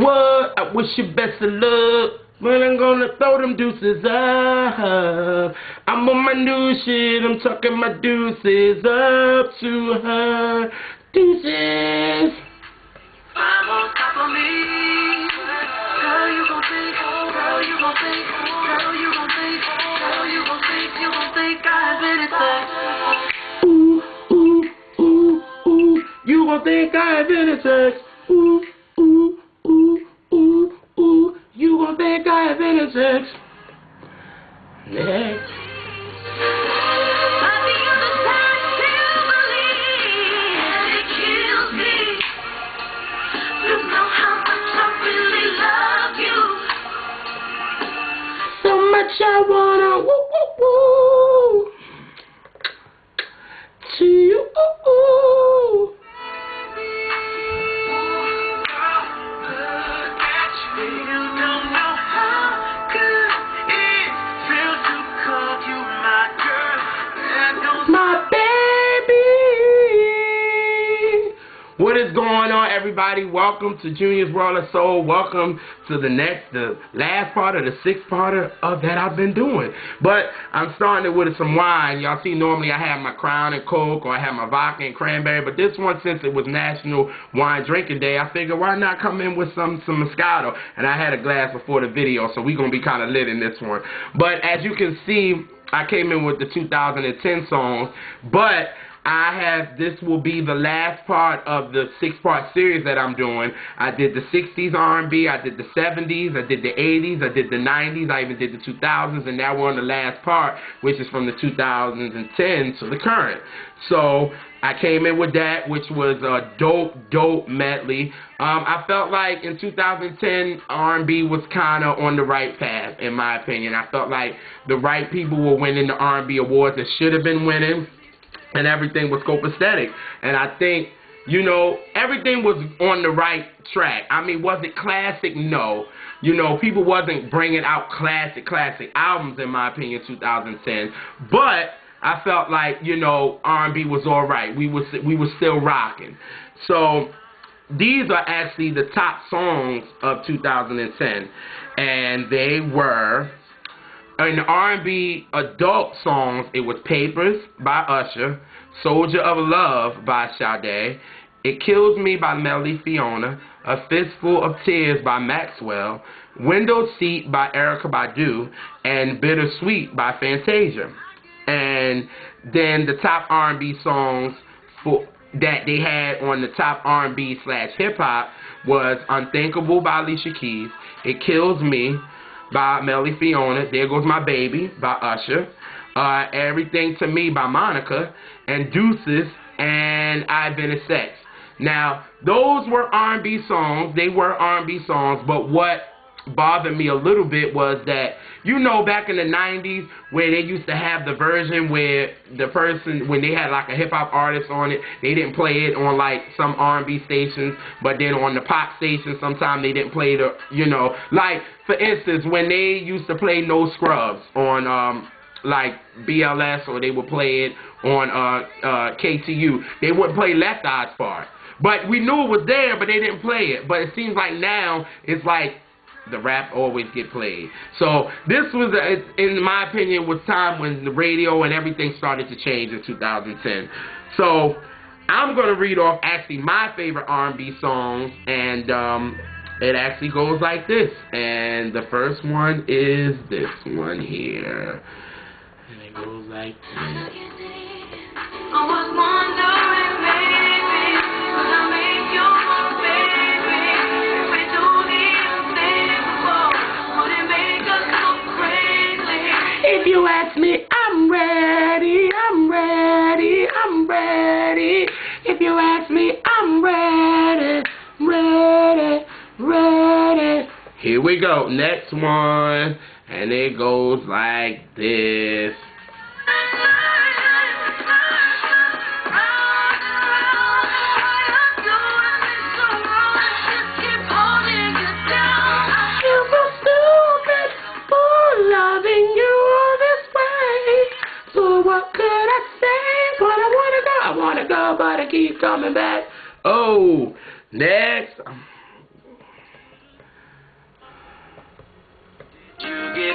What? I wish you best of luck. But I'm gonna throw them deuces up. I'm on my new shit, I'm tucking my deuces up to her. Deuces. I'm on top of me. Girl, you gon' think, girl, you gon' think, girl, you gon' think, girl, you gon' think, you gon' think I've been in sex. Ooh, ooh, ooh, ooh. You gon' think I've been in sex. Ooh, ooh, ooh, ooh, ooh. You gon' think I've been in sex. Next. I wanna woo woo woo to you. Ooh. You don't know how good it feels to call you my girl. My baby. What is going on, everybody? Welcome to Junior's World of Soul. Welcome to the last part of the sixth part of that I've been doing. But I'm starting it with some wine. Y'all see, normally I have my Crown and Coke, or I have my vodka and cranberry. But this one, since it was National Wine Drinking Day, I figured why not come in with some Moscato. And I had a glass before the video, so we're going to be kind of lit in this one. But as you can see, I came in with the 2010 songs. But this will be the last part of the 6-part series that I'm doing. I did the 60s R&B, I did the 70s, I did the 80s, I did the 90s, I even did the 2000s, and now we're on the last part, which is from the 2010 to the current. So I came in with that, which was a dope medley. I felt like in 2010, R&B was kind of on the right path, in my opinion. I felt like the right people were winning the R&B awards that should have been winning. And everything was copacetic. And I think, you know, everything was on the right track. I mean, was it classic? No. You know, people wasn't bringing out classic albums, in my opinion, 2010. But I felt like, you know, R&B was all right. We were still rocking. So these are actually the top songs of 2010. And they were... In the R&B adult songs, it was Papers by Usher, Soldier of Love by Sade, It Kills Me by Melody Fiona, A Fistful of Tears by Maxwell, Window Seat by Erykah Badu, and Bittersweet by Fantasia. And then the top R&B songs that they had on the top R&B/hip-hop was Unthinkable by Alicia Keys, It Kills Me by Melody Fiona, There Goes My Baby by Usher, Everything to Me by Monica, and Deuces and I've Been a Sex. Now, those were R&B songs. They were R&B songs, but what bothered me a little bit was that, you know, back in the 90s where they used to have the version where the person, when they had like a hip-hop artist on it, they didn't play it on like some R&B stations, but then on the pop stations sometimes they didn't play the, you know, like for instance when they used to play No Scrubs on like BLS, or they would play it on KTU, they wouldn't play Left Eye's part. But we knew it was there, but they didn't play it. But it seems like now it's like the rap always get played. So this was, in my opinion, was time when the radio and everything started to change in 2010. So I'm going to read off actually my favorite R&B songs, and it actually goes like this. And the first one is this one here. And it goes like this. I was wondering, baby, could I make you my baby? If we do these things, would it make us so crazy? If you ask me, I'm ready, I'm ready, I'm ready. If you ask me, I'm ready, ready, ready. Here we go, next one, and it goes like this. But I keep coming back. Oh, next.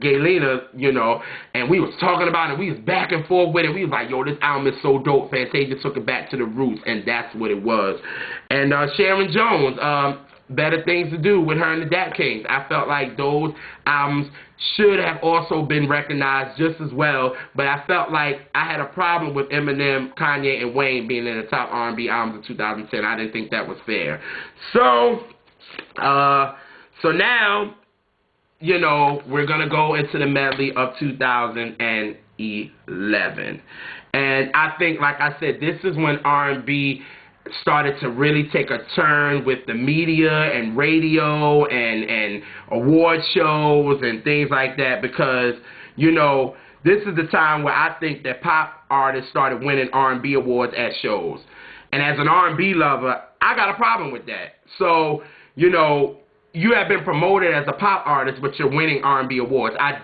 Gaylena, you know, and we was talking about it. We was back and forth with it. We was like, yo, this album is so dope. Fantasia took it back to the roots, and that's what it was. And Sharon Jones, Better Things to Do with her and the Dap Kings. I felt like those albums should have also been recognized just as well, but I felt like I had a problem with Eminem, Kanye, and Wayne being in the top R&B albums of 2010. I didn't think that was fair. So now, you know, we're going to go into the medley of 2011. And I think, like I said, this is when R&B started to really take a turn with the media and radio and award shows and things like that, because, you know, this is the time where I think that pop artists started winning R&B awards at shows. And as an R&B lover, I got a problem with that. So, you know, you have been promoted as a pop artist, but you're winning R&B awards. I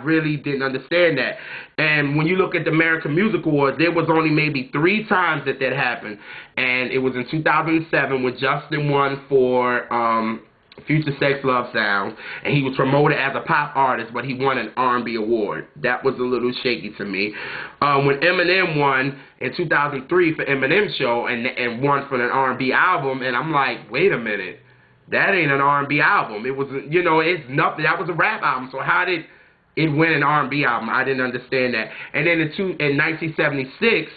really didn't understand that. And when you look at the American Music Awards, there was only maybe 3 times that happened. And it was in 2007 when Justin won for Future Sex Love Sounds, and he was promoted as a pop artist, but he won an R&B award. That was a little shaky to me. When Eminem won in 2003 for Eminem's show and won for an R&B album, and I'm like, wait a minute. That ain't an R&B album. It was, you know, it's nothing. That was a rap album. So how did it win an R&B album? I didn't understand that. And then in 1976,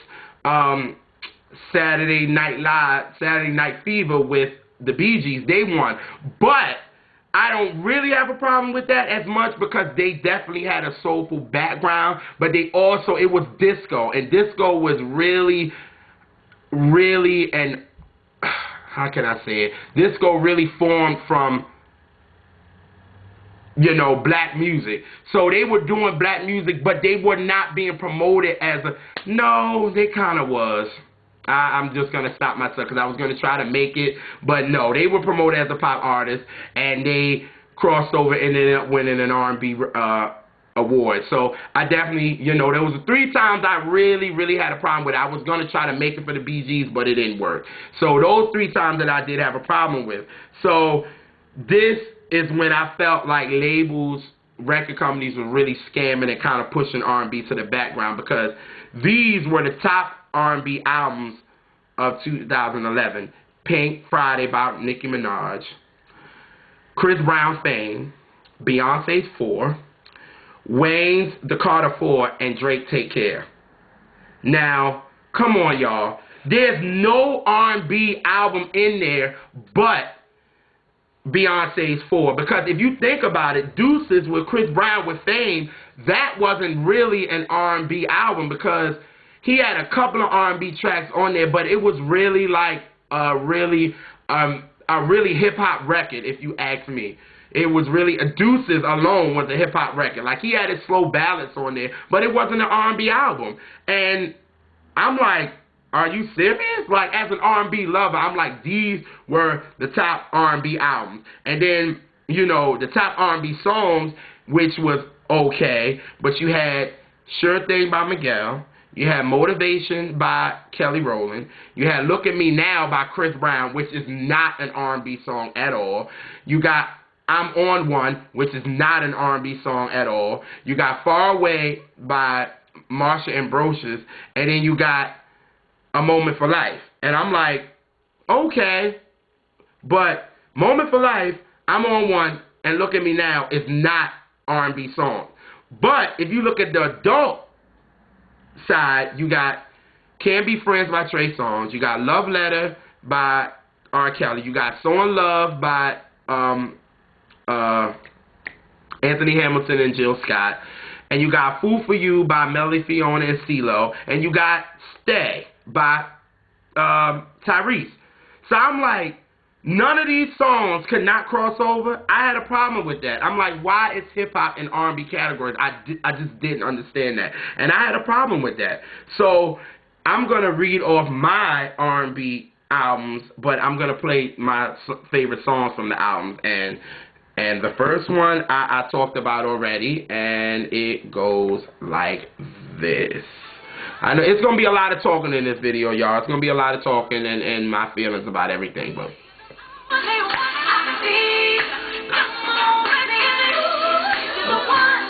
Saturday Night Fever with the Bee Gees, they won. But I don't really have a problem with that as much, because they definitely had a soulful background. But they also, it was disco, and disco was really an how can I say it? Disco really formed from, you know, black music. So they were doing black music, but they were not being promoted as a, no, they kind of was. I'm just going to stop myself because I was going to try to make it, but no, they were promoted as a pop artist, and they crossed over and ended up winning an R&B award. So I definitely, you know, there was 3 times I really had a problem with it. I was going to try to make it for the Bee Gees, but it didn't work. So those 3 times that I did have a problem with. So this is when I felt like labels, record companies were really scamming and kind of pushing R&B to the background, because these were the top R&B albums of 2011. Pink Friday by Nicki Minaj, Chris Brown's Fame, Beyonce's 4, Wayne's The Carter 4, and Drake Take Care. Now, come on, y'all. There's no R&B album in there but Beyonce's 4. Because if you think about it, Deuces with Chris Brown with Fame, that wasn't really an R&B album, because he had a couple of R&B tracks on there, but it was really like a really hip-hop record, if you ask me. It was really, Deuces alone was a hip-hop record. Like, he had his slow ballads on there, but it wasn't an R&B album. And I'm like, are you serious? Like, as an R&B lover, I'm like, these were the top R&B albums. And then, you know, the top R&B songs, which was okay, but you had Sure Thing by Miguel, you had Motivation by Kelly Rowland, you had Look at Me Now by Chris Brown, which is not an R&B song at all. You got I'm On One, which is not an R&B song at all. You got Far Away by Marsha Ambrosius, and then you got A Moment for Life. And I'm like, okay, but Moment for Life, I'm On One, and Look at Me Now is not R&B song. But if you look at the adult side, you got Can't Be Friends by Trey Songz, you got Love Letter by R. Kelly, you got So in Love by Anthony Hamilton and Jill Scott, and you got Fool for You by Melly Fiona and CeeLo, and you got Stay by Tyrese. So I'm like, none of these songs could not cross over. I had a problem with that. I'm like, why is hip-hop in R&B categories? I just didn't understand that, and I had a problem with that. So I'm going to read off my R&B albums, but I'm going to play my favorite songs from the albums, and the first one I talked about already, and it goes like this. I know it's going to be a lot of talking in this video, y'all. It's going to be a lot of talking and my feelings about everything, but What they wanna see, come on, baby, you're the one.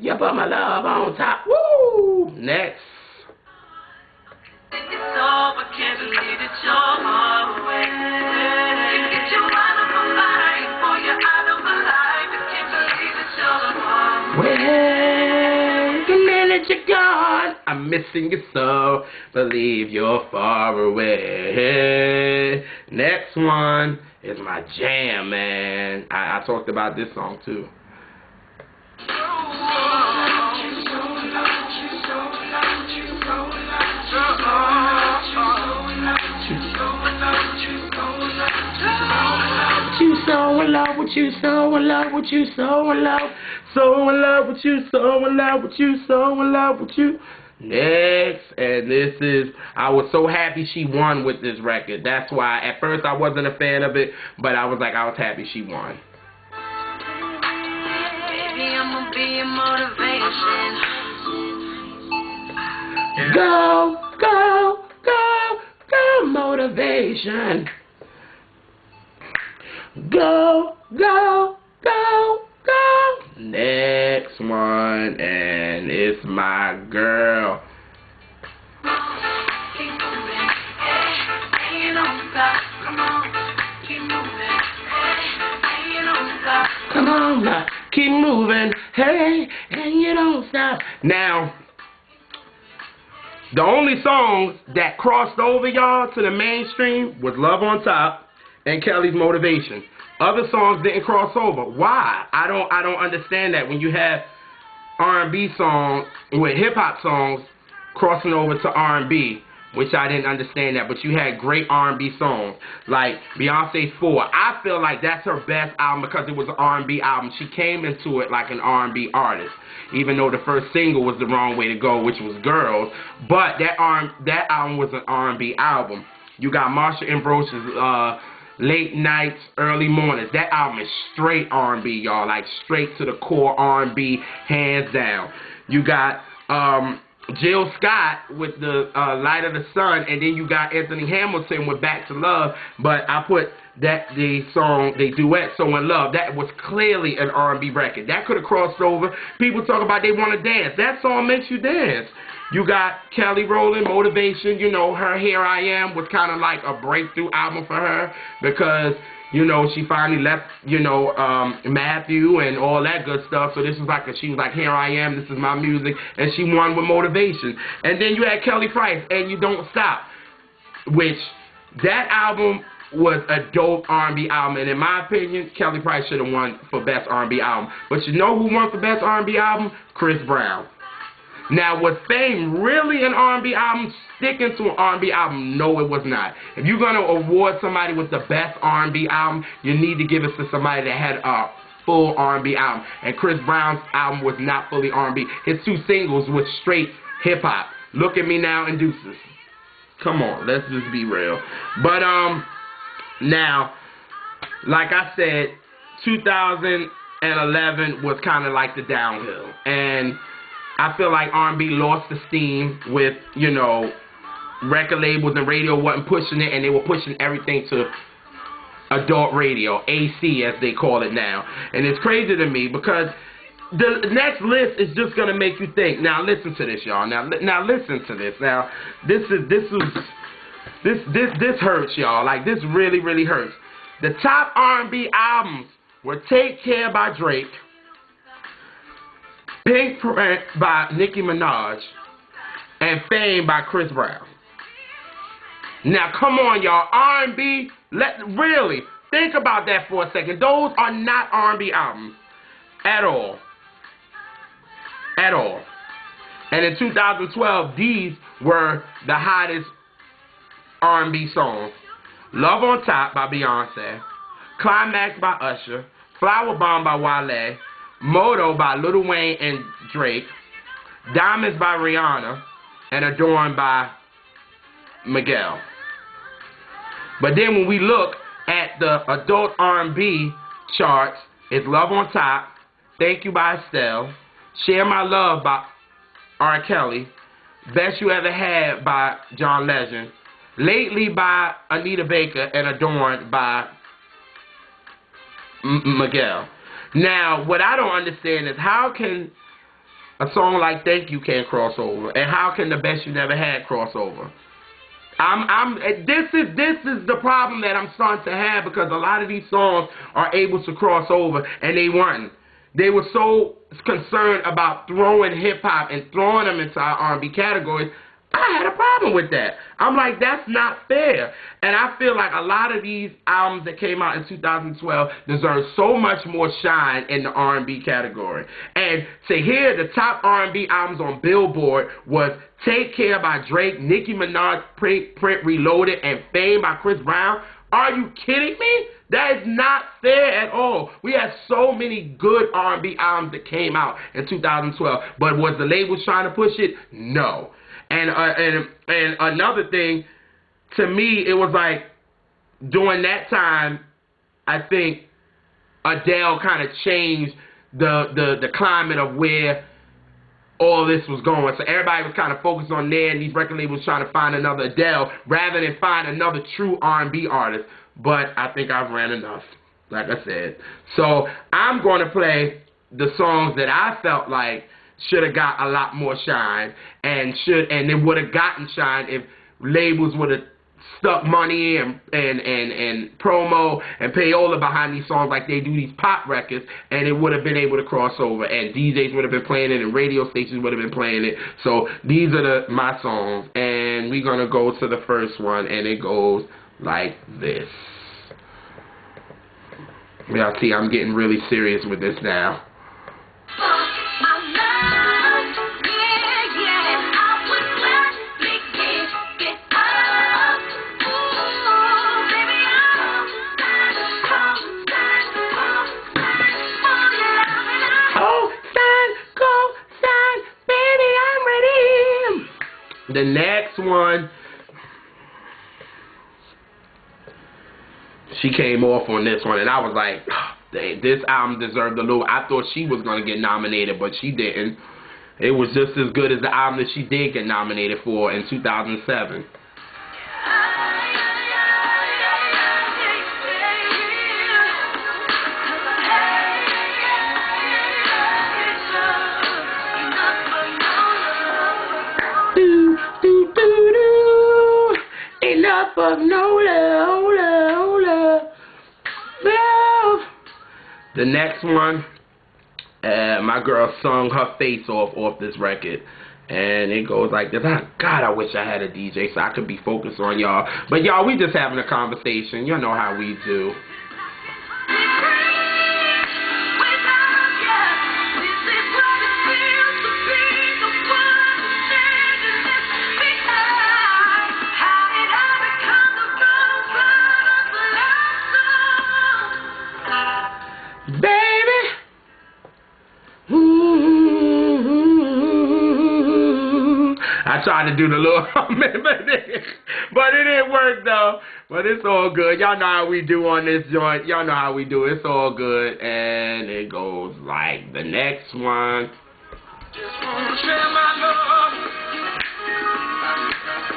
You put my love on top. Woo! Next. It's over, can't believe that you're far away. You get you out of my life, boy, you're out of my life. I can't believe that you're far away. The minute you're gone, I'm missing you so. Believe you're far away. Next one is my jam, man. I talked about this song too. You so in love with you, so in love with you, so in love, so in love with you, so in love with you, so in love with you. Next, and this is, I was so happy she won with this record. That's why at first I wasn't a fan of it, but I was happy she won. Baby, I'ma be your motivation. Go, go, go, go, motivation. Go, go, go, go. Next one, and it's my girl. Keep moving, hey, you don't stop. Come on, keep moving, hey, you don't stop. Come on now, keep moving, hey, and you don't stop. Now, the only songs that crossed over, y'all, to the mainstream was Love on Top and Kelly's Motivation. Other songs didn't cross over. Why? I don't understand that. When you have R&B songs with hip hop songs crossing over to R&B, which I didn't understand that, but you had great R&B songs like Beyonce's 4. I feel like that's her best album because it was an R&B album. She came into it like an R&B artist, even though the first single was the wrong way to go, which was Girls. But that album was an R&B album. You got Marsha Ambrose's Late Nights, Early Mornings. That album is straight R&B, y'all, like straight to the core R&B, hands down. You got Jill Scott with the Light of the Sun, and then you got Anthony Hamilton with Back to Love, but I put the duet, So in Love, that was clearly an R&B record. That could have crossed over. People talk about they want to dance. That song makes you dance. You got Kelly Rowland, Motivation. You know, her Here I Am was kind of like a breakthrough album for her because, you know, she finally left, you know, Matthew and all that good stuff. So this was like, she was like, here I am, this is my music. And she won with Motivation. And then you had Kelly Price, and You Don't Stop, which that album was a dope R&B album. And in my opinion, Kelly Price should have won for Best R&B Album. But you know who won for Best R&B Album? Chris Brown. Now, was Fame really an R&B album? Sticking to an R&B album? No, it was not. If you're going to award somebody with the best R&B album, you need to give it to somebody that had a full R&B album. And Chris Brown's album was not fully R&B. His two singles were straight hip-hop. Look at Me Now and Deuces. Come on, let's just be real. But, now, like I said, 2011 was kind of like the downhill. And I feel like R&B lost the steam with, you know, record labels and radio wasn't pushing it, and they were pushing everything to adult radio, AC as they call it now. And it's crazy to me because the next list is just gonna make you think. Now listen to this, y'all. Now listen to this. Now this hurts, y'all. Like, this really, really hurts. The top R&B albums were Take Care by Drake, Pink Print by Nicki Minaj, and Fame by Chris Brown. Now, come on, y'all. R&B, really, think about that for a second. Those are not R&B albums at all. At all. And in 2012, these were the hottest R&B songs. Love on Top by Beyonce, Climax by Usher, Flower Bomb by Wale, Moto by Lil Wayne and Drake, Diamonds by Rihanna, and Adorn by Miguel. But then when we look at the adult R&B charts, it's Love on Top, Thank You by Estelle, Share My Love by R. Kelly, Best You Ever Had by John Legend, Lately by Anita Baker, and Adorn by Miguel. Now, what I don't understand is how can a song like Thank You can't cross over? And how can The Best You Never Had cross over? This is the problem that I'm starting to have, because a lot of these songs are able to cross over, and they weren't. They were so concerned about throwing hip-hop and throwing them into our R&B categories. I had a problem with that. I'm like, that's not fair. And I feel like a lot of these albums that came out in 2012 deserve so much more shine in the R&B category. And to hear the top R&B albums on Billboard was Take Care by Drake, Nicki Minaj, Print Reloaded, and Fame by Chris Brown. Are you kidding me? That is not fair at all. We had so many good R&B albums that came out in 2012, but was the labels trying to push it? No. And another thing, to me, it was like, during that time, I think Adele kind of changed the climate of where all this was going. So everybody was kind of focused on there, and these record labels trying to find another Adele rather than find another true R&B artist. But I think I've ran enough, like I said. So I'm going to play the songs that I felt like should have got a lot more shine, and it would have gotten shine if labels would have stuck money and promo and payola behind these songs like they do these pop records, and it would have been able to cross over, and DJs would have been playing it, and radio stations would have been playing it. So these are my songs, and we're gonna go to the first one, and it goes like this. Y'all see, I'm getting really serious with this now. The next one, she came off on this one, and I was like, oh, dang, this album deserved a little. I thought she was going to get nominated, but she didn't. It was just as good as the album that she did get nominated for in 2007. Enough of no love. The next one, my girl sung her face off this record, and it goes like this. God, I wish I had a DJ so I could be focused on y'all. But y'all, we just having a conversation. You know how we do. I tried to do the little but it didn't work though. But it's all good. Y'all know how we do on this joint. Y'all know how we do. It's all good. And it goes like the next one. Just wanna share my love.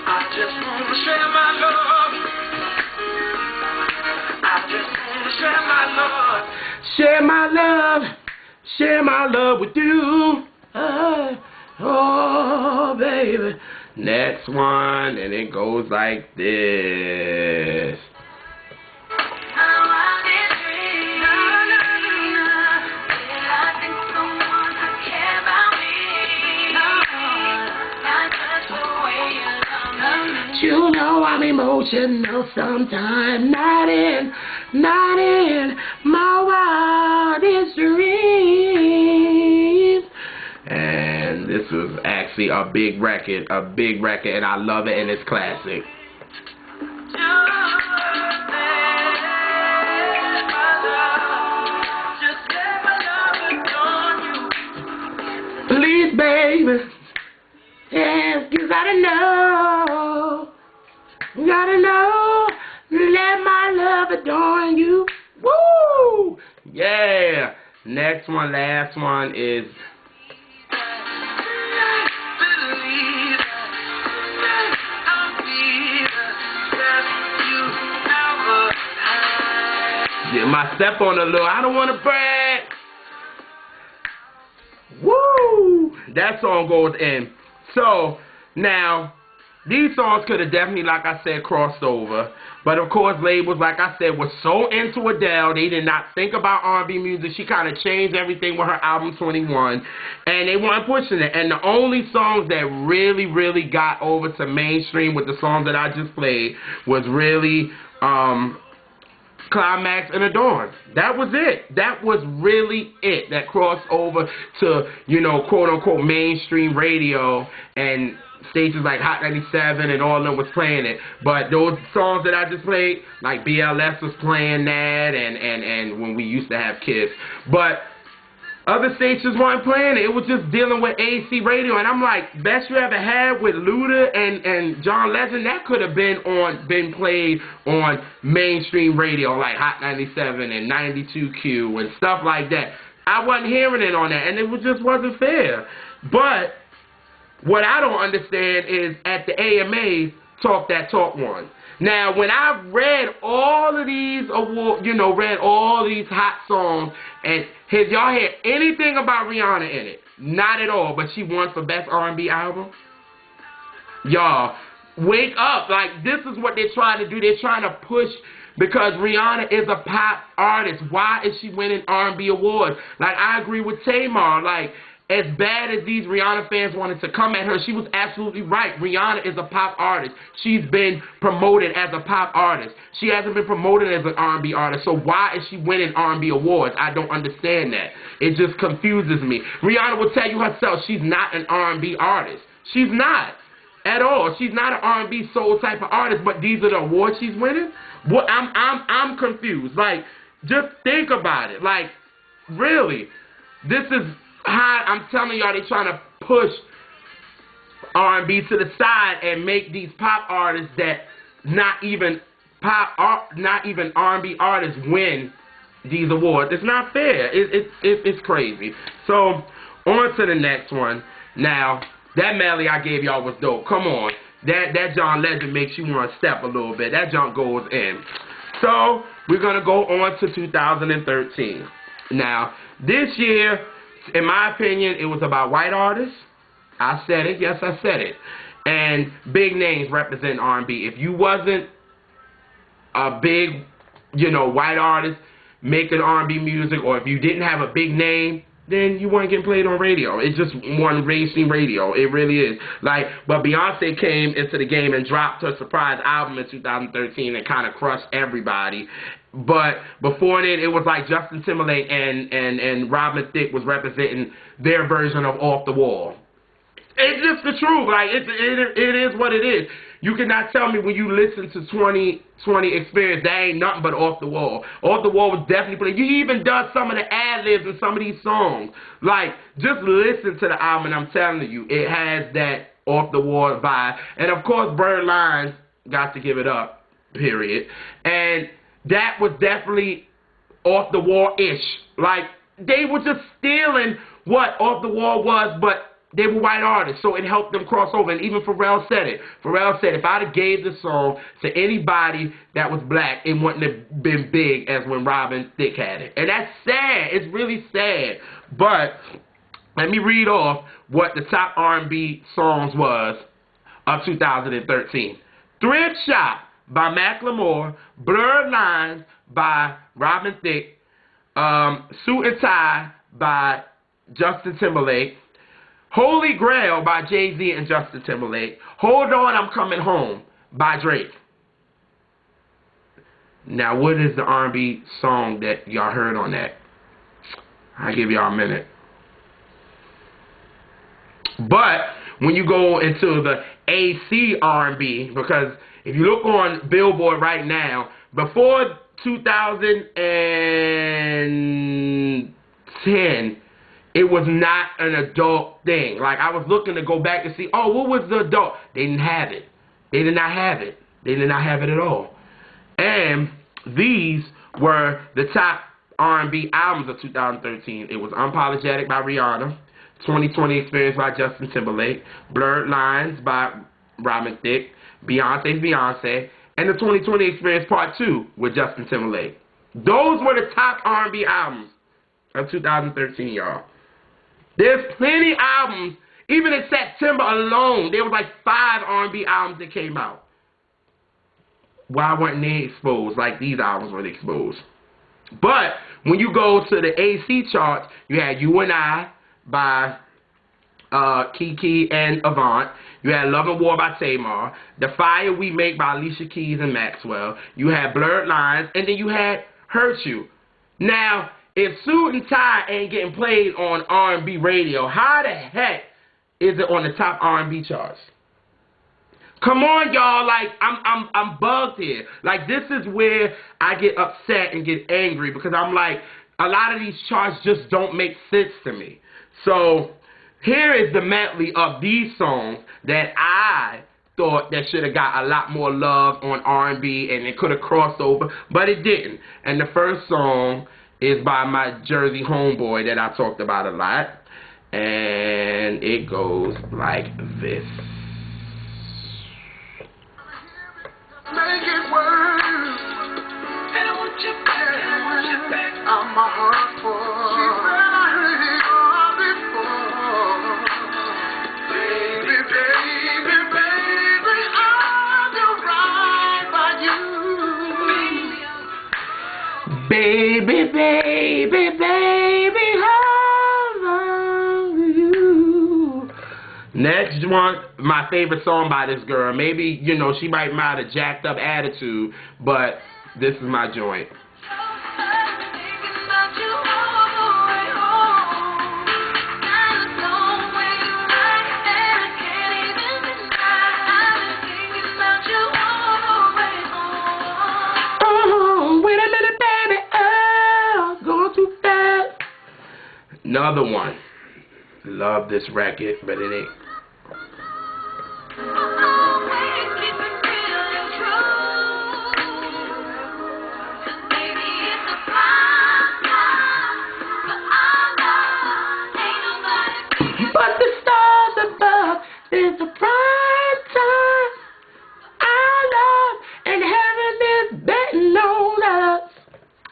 I just wanna share my love. I just wanna share my love. Share my love. Share my love with you. Oh, baby. Next one, and it goes like this. You know I'm emotional sometimes, not in my wildest dreams. And this was actually a big record, and I love it, and it's classic. Please, baby, yes, you gotta know, let my love adorn you. Woo! Yeah. Next one, last one is. Yeah, my step on a little. I don't want to brag. Woo! that song goes in. So, now, these songs could have definitely, like I said, crossed over. But, of course, labels, like I said, were so into Adele, they did not think about R&B music. She kind of changed everything with her album 21. And they weren't pushing it. And the only songs that really, really got over to mainstream with the songs that I just played was really Climax and Adorn. That was it. That was really it. That crossed over to, you know, quote-unquote mainstream radio, and stations like Hot 97 and all of them was playing it. But those songs that I just played, like BLS was playing that, and when we used to have Kiss. But other stations weren't playing it. It was just dealing with AC radio. And I'm like, best you ever had with Luda and John Legend, that could have been played on mainstream radio, like Hot 97 and 92Q and stuff like that. I wasn't hearing it on that, and it just wasn't fair. But what I don't understand is at the AMA, Talk That Talk won. Now, when I read all of these awards, you know, read all these hot songs, and have y'all heard anything about Rihanna in it? Not at all, but she won for Best R&B Album. Y'all, wake up. Like, this is what they're trying to do. They're trying to push, because Rihanna is a pop artist. Why is she winning R&B awards? Like, I agree with Tamar. Like, as bad as these Rihanna fans wanted to come at her, she was absolutely right. Rihanna is a pop artist. She's been promoted as a pop artist. She hasn't been promoted as an R&B artist. So why is she winning R&B awards? I don't understand that. It just confuses me. Rihanna will tell you herself she's not an R&B artist. She's not at all. She's not an R&B soul type of artist. But these are the awards she's winning. What? I'm confused. Like, just think about it. Like, really, this is how I'm telling y'all they're trying to push R&B to the side and make these pop artists that not even R&B artists win these awards. It's not fair. It's crazy. So on to the next one. Now that medley I gave y'all was dope. Come on, that John Legend makes you want to step a little bit. That junk goes in. So we're gonna go on to 2013. Now this year, in my opinion, it was about white artists. I said it. Yes, I said it. And big names represent R&B. If you wasn't a big, you know, white artist making R&B music, or if you didn't have a big name, then you weren't getting played on radio. It's just one mainstream radio. It really is. Like, but Beyonce came into the game and dropped her surprise album in 2013 and kind of crushed everybody. But before that, it was like Justin Timberlake and Robin Thicke was representing their version of Off the Wall. It's just the truth. Like, it is what it is. You cannot tell me when you listen to 2020 Experience, that ain't nothing but Off the Wall. Off the Wall was definitely played. You even done some of the ad-libs in some of these songs. Like, just listen to the album, and I'm telling you, it has that Off the Wall vibe. And, of course, Bird Lines got to give it up, period. And that was definitely Off the Wall-ish. Like, they were just stealing what Off the Wall was, but they were white artists, so it helped them cross over. And even Pharrell said it. Pharrell said, if I'd have gave this song to anybody that was black, it wouldn't have been big as when Robin Thicke had it. And that's sad. It's really sad. But let me read off what the top R&B songs was of 2013. Thrift Shop by Macklemore, Blurred Lines by Robin Thicke, Suit and Tie by Justin Timberlake, Holy Grail by Jay-Z and Justin Timberlake, Hold On, I'm Coming Home by Drake. Now, what is the R&B song that y'all heard on that? I'll give y'all a minute. But when you go into the AC R&B, because if you look on Billboard right now, before 2010, it was not an adult thing. Like, I was looking to go back and see, oh, what was the adult? They didn't have it. They did not have it. They did not have it at all. And these were the top R&B albums of 2013. It was Unapologetic by Rihanna, 2020 Experience by Justin Timberlake, Blurred Lines by Robin Thicke, Beyonce's Beyonce, and the 2020 Experience Part 2 with Justin Timberlake. Those were the top R&B albums of 2013, y'all. There's plenty albums. Even in September alone, there was like 5 R&B albums that came out. Why weren't they exposed like these albums were exposed? But when you go to the AC charts, you had You and I by Kiki and Avant. You had Love and War by Tamar. The Fire We Make by Alicia Keys and Maxwell. You had Blurred Lines, and then you had Hurt You. Now, if Suit and Tie ain't getting played on R&B radio, how the heck is it on the top R&B charts? Come on, y'all. Like, I'm bugged here. Like, this is where I get upset and get angry, because I'm like, a lot of these charts just don't make sense to me. So here is the medley of these songs that I thought that should have got a lot more love on R&B, and it could have crossed over, but it didn't. And the first song is by my Jersey homeboy that I talked about a lot, and it goes like this. Make it work. And I want you back. I'm my heart for. She said I heard it all before. Baby, baby, baby, I'll do right by you. Baby, baby, baby, I love you. Next one, my favorite song by this girl. Maybe, you know, she might have a jacked up attitude, but this is my joint. Oh, wait a minute, baby. Oh, going too fast. Another one. Love this record, but it ain't. But the stars above is the prime time. Our love and heaven is betting on us.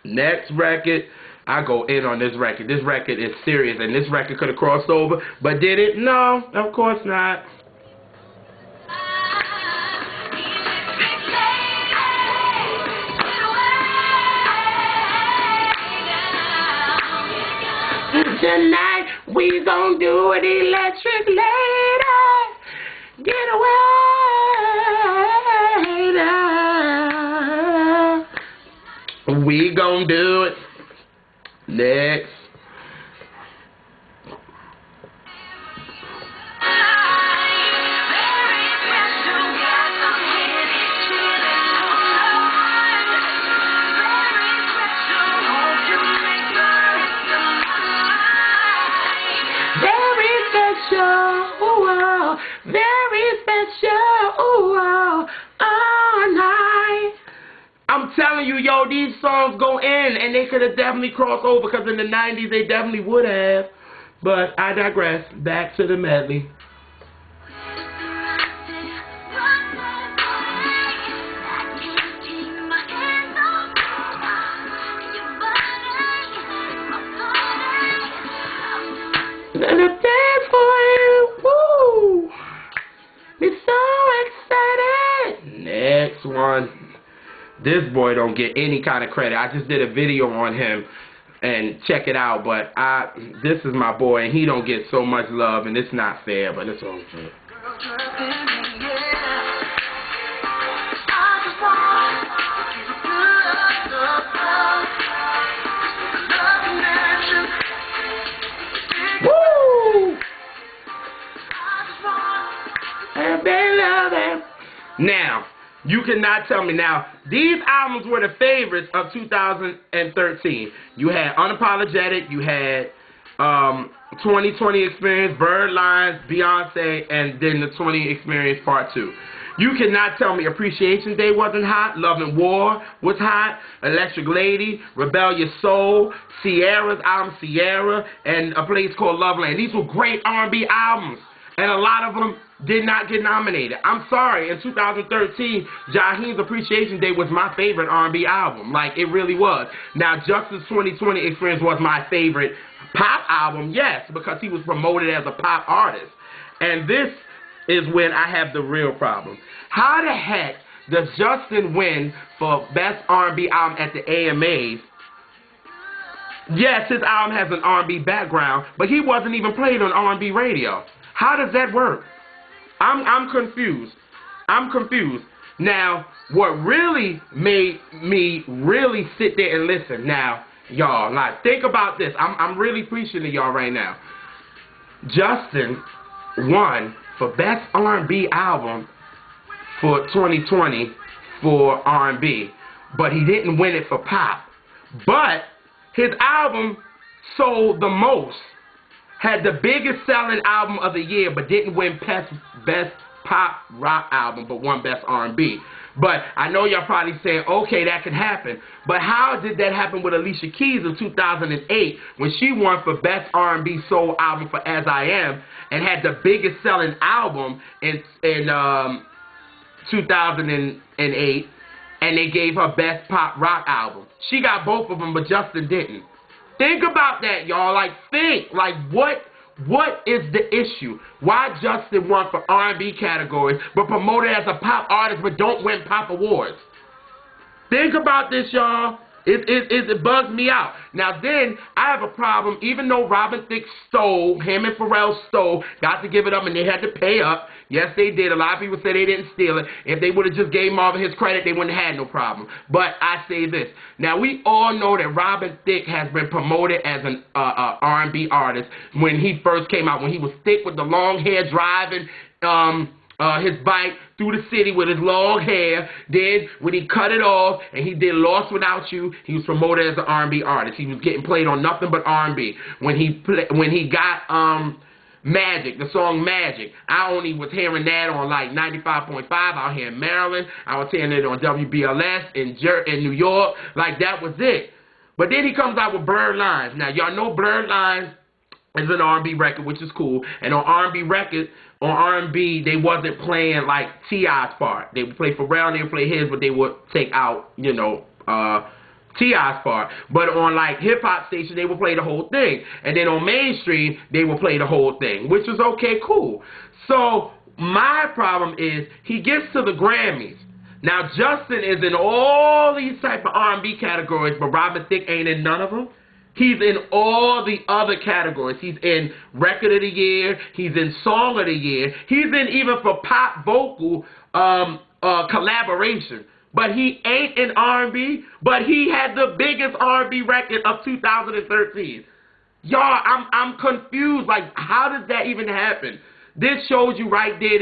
Next record, I go in on this record. This record is serious, and this record could have crossed over, but did it? No, of course not. Tonight we gon' do it electric lady. Get away now. We gon' do it. Next. Very special, all night. I'm telling you, yo, these songs go in, and they could have definitely crossed over, because in the 90s they definitely would have. But I digress. Back to the medley. Let it dance for you, woo! Be so excited. Next one. This boy don't get any kind of credit. I just did a video on him, and check it out. But this is my boy, and he don't get so much love, and it's not fair. But it's okay. Woo! And they love him. Now, you cannot tell me. Now, these albums were the favorites of 2013. You had Unapologetic, you had 2020 Experience, Bird Lines, Beyonce, and then the 20 Experience Part 2. You cannot tell me Appreciation Day wasn't hot, Love and War was hot, Electric Lady, Rebellious Soul, Sierra's album Sierra, and A Place Called Loveland. These were great R&B albums. and a lot of them did not get nominated. I'm sorry, in 2013, Jaheim's Appreciation Day was my favorite R&B album. Like, it really was. Now, Justice's 2020 Experience was my favorite pop album, yes, because he was promoted as a pop artist. And this is when I have the real problem. How the heck does Justin win for Best R&B Album at the AMAs? Yes, his album has an R&B background, but he wasn't even played on R&B radio. How does that work? I'm confused. I'm confused. Now, what really made me really sit there and listen, now, y'all, like, think about this. I'm really preaching to y'all right now. Justin won for Best R&B Album for 2020 for R&B, but he didn't win it for pop. But his album sold the most, had the biggest selling album of the year, but didn't win Best Pop Rock Album, but won Best R&B. But I know y'all probably saying, okay, that could happen. But how did that happen with Alicia Keys in 2008 when she won for Best R&B Soul Album for As I Am and had the biggest selling album in 2008, and they gave her Best Pop Rock Album? She got both of them, but Justin didn't. Think about that, y'all. Like, think. Like, what is the issue? Why Justin won for R&B categories, but promoted as a pop artist, but don't win pop awards? Think about this, y'all. It bugs me out. Now then, I have a problem. Even though Robin Thicke stole, him and Pharrell stole, got to give it up, and they had to pay up. Yes, they did. A lot of people say they didn't steal it. If they would have just gave Marvin his credit, they wouldn't have had no problem. But I say this. Now, we all know that Robin Thicke has been promoted as an R&B artist when he first came out, when he was thick with the long hair, driving his bike through the city with his long hair. Then when he cut it off and he did Lost Without You, he was promoted as an R&B artist. He was getting played on nothing but R&B. When he got Magic, the song Magic, I only was hearing that on like 95.5 out here in Maryland. I was hearing it on WBLS in New York. Like, that was it. But then he comes out with Blurred Lines. Now, y'all know Blurred Lines is an R&B record, which is cool. And on R&B, they wasn't playing like T.I.'s part. They would play Pharrell, they would play his, but they would take out, you know, T.I.'s part. But on like hip-hop stations, they would play the whole thing. And then on mainstream, they would play the whole thing, which is okay, cool. So my problem is he gets to the Grammys. Now, Justin is in all these type of R&B categories, but Robin Thicke ain't in none of them. He's in all the other categories. He's in Record of the Year. He's in Song of the Year. He's in even for pop vocal collaboration. But he ain't in R&B, but he had the biggest R&B record of 2013. Y'all, I'm confused. Like, how does that even happen? This shows you right there,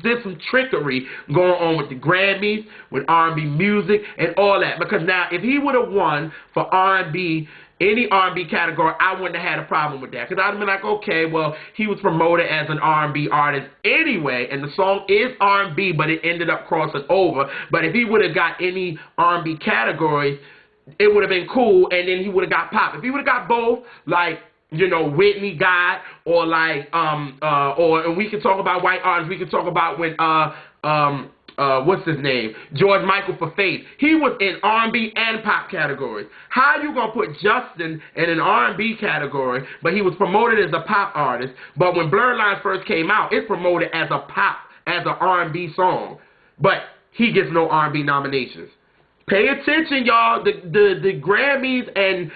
there's some trickery going on with the Grammys, with R&B music, and all that. Because now, if he would have won for R&B, any R&B category, I wouldn't have had a problem with that. Because I'd have been like, okay, well, he was promoted as an R&B artist anyway, and the song is R&B, but it ended up crossing over. But if he would have got any R&B categories, it would have been cool, and then he would have got pop. If he would have got both, like, you know, Whitney got, or like, and we can talk about white artists. We can talk about when, what's his name? George Michael for Faith. He was in R&B and pop categories. How you gonna put Justin in an R&B category, but he was promoted as a pop artist, but when Blurred Lines first came out, it's promoted as a pop, as an R&B song, but he gets no R&B nominations. Pay attention, y'all. The Grammys and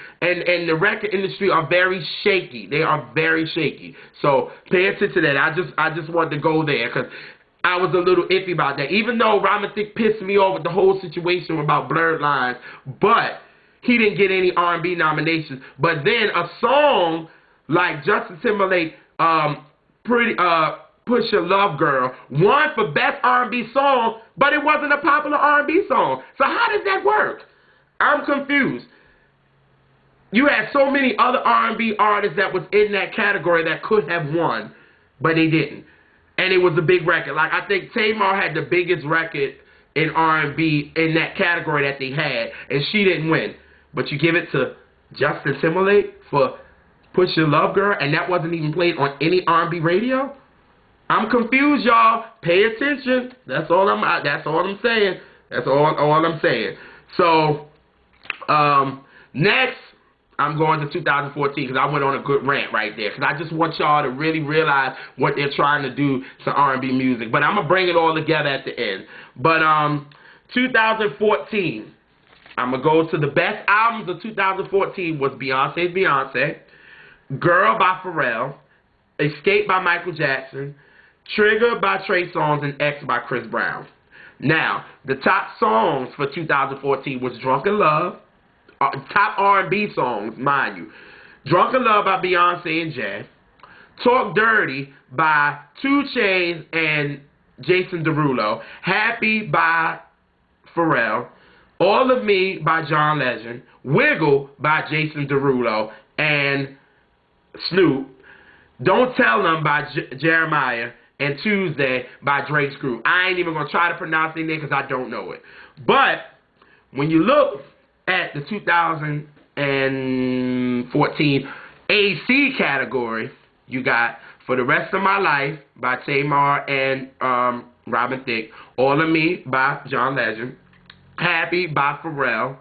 the record industry are very shaky. They are very shaky. So pay attention to that. I just wanted to go there because I was a little iffy about that. Even though Robin Thicke pissed me off with the whole situation about Blurred Lines, but he didn't get any R&B nominations. But then a song like Justin Timberlake, Push Your Love Girl, won for Best R&B Song, but it wasn't a popular R&B song. So how does that work? I'm confused. You had so many other R&B artists that was in that category that could have won, but they didn't. And it was a big record. Like, I think Tamar had the biggest record in R&B in that category that they had, and she didn't win. But you give it to Justin Timberlake for Push Your Love Girl, and that wasn't even played on any R&B radio? I'm confused, y'all. Pay attention. That's all I'm saying. That's all I'm saying. So, next, I'm going to 2014 because I went on a good rant right there. Because I just want y'all to really realize what they're trying to do to R&B music. But I'm going to bring it all together at the end. But 2014, I'm going to go to the best albums of 2014 was Beyonce's Beyonce, Girl by Pharrell, Escape by Michael Jackson, Trigger by Trey Songz, and X by Chris Brown. Now, the top songs for 2014 was Drunk in Love, top R&B songs, mind you. Drunk in Love by Beyonce and Jay, Talk Dirty by 2 Chainz and Jason Derulo, Happy by Pharrell, All of Me by John Legend, Wiggle by Jason Derulo and Snoop, Don't Tell Them by Jeremiah, and Tuesday by Drake's Group. I ain't even going to try to pronounce it because I don't know it. But when you look at the 2014 AC category, you got For the Rest of My Life by Tamar and Robin Thicke, All of Me by John Legend, Happy by Pharrell,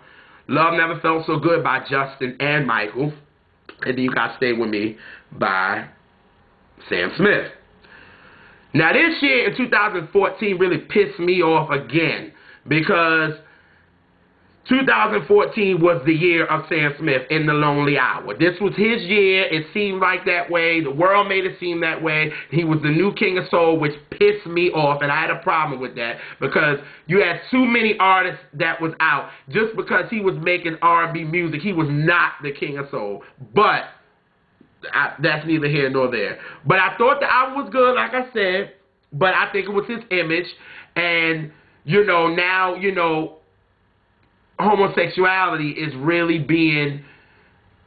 Love Never Felt So Good by Justin and Michael, and then you got Stay With Me by Sam Smith. Now this year in 2014 really pissed me off again because 2014 was the year of Sam Smith in The Lonely Hour. This was his year. It seemed like that way. The world made it seem that way. He was the new king of soul, which pissed me off, and I had a problem with that because you had too many artists that was out. Just because he was making R&B music, he was not the king of soul. But that's neither here nor there. But I thought the album was good, like I said, but I think it was his image, and, you know, now, you know, homosexuality is really being,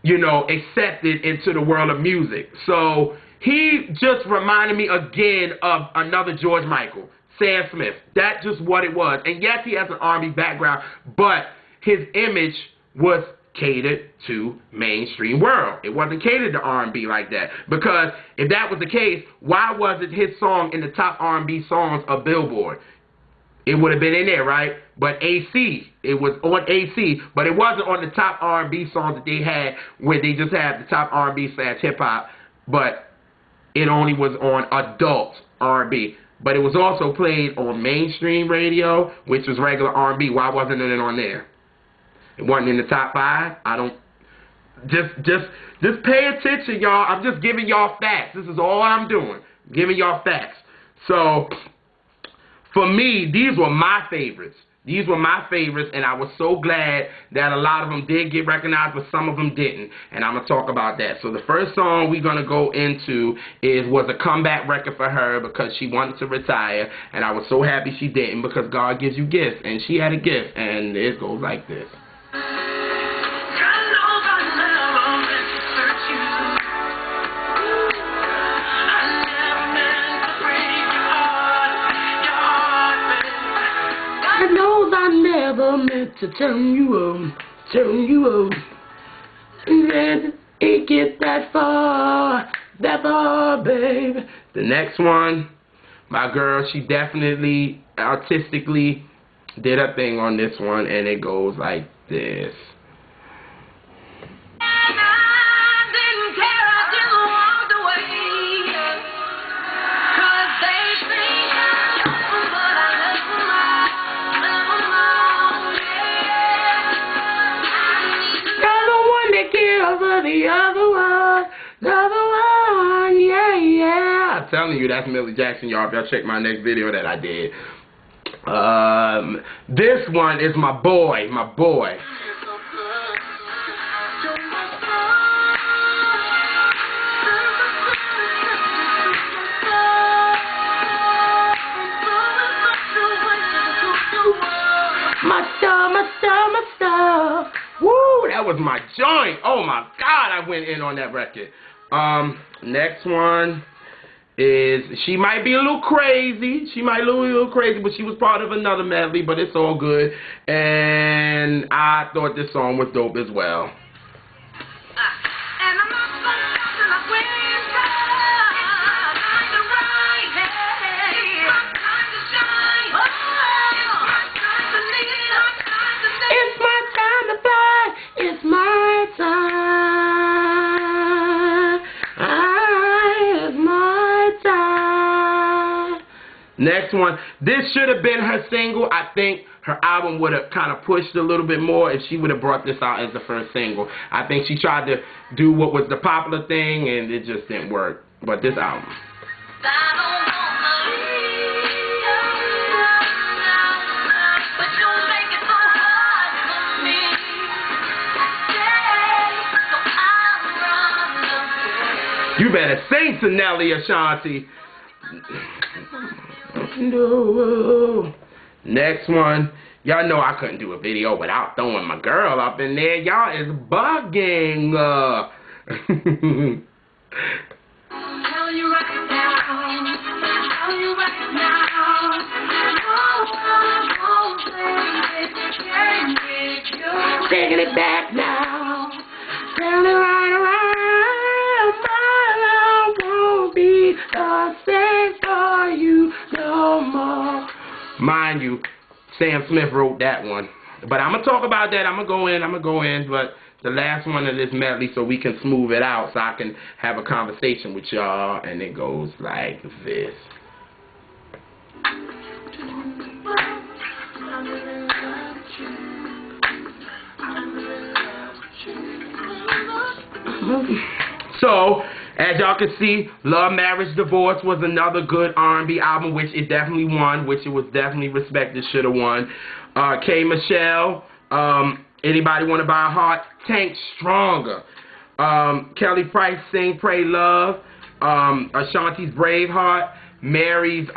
you know, accepted into the world of music. So he just reminded me again of another George Michael, Sam Smith. That's just what it was. And yes, he has an R&B background, but his image was catered to mainstream world. It wasn't catered to R&B like that. Because if that was the case, why wasn't his song in the top R&B songs of Billboard? It would have been in there, right? But AC, it was on AC, but it wasn't on the top R&B songs that they had where they just had the top R&B/hip-hop, but it only was on adult R&B. But it was also played on mainstream radio, which was regular R&B. Why wasn't it on there? It wasn't in the top 5. I don't... Just pay attention, y'all. I'm just giving y'all facts. This is all I'm doing. Giving y'all facts. So... for me, these were my favorites. These were my favorites, and I was so glad that a lot of them did get recognized, but some of them didn't. And I'm going to talk about that. So the first song we're going to go into was a comeback record for her because she wanted to retire, and I was so happy she didn't because God gives you gifts, and she had a gift, and it goes like this. I never meant to turn you on, and then it get that far, baby. The next one, my girl, she definitely artistically did a thing on this one, and it goes like this. The other one, yeah. I'm telling you, that's Millie Jackson, y'all. If y'all check my next video that I did. This one is my boy. My star. Woo, that was my joint. Oh my God, I went in on that record. Next one is, she might be a little crazy. But she was part of another medley, but it's all good. And I thought this song was dope as well. Next one. This should have been her single. I think her album would have kind of pushed a little bit more if she would have brought this out as the first single. I think she tried to do what was the popular thing, and it just didn't work. But this album. You better sing to Nelly, Ashanti. No. Next one. Y'all know I couldn't do a video without throwing my girl up in there. Y'all is bugging. Tell you right now. Tell you right now. Taking it back now. Turn it right around. I won't be the same for you no more. Mind you, Sam Smith wrote that one. But I'm going to talk about that. I'm going to go in. But the last one of this medley so we can smooth it out so I can have a conversation with y'all. And it goes like this. So, as y'all can see, Love, Marriage, Divorce was another good R&B album, which it definitely won, which it was definitely respected, should have won. K. Michelle, Anybody Want to Buy a Heart, Tank, Stronger. Kelly Price, Sing, Pray, Love. Ashanti's Braveheart. Mary's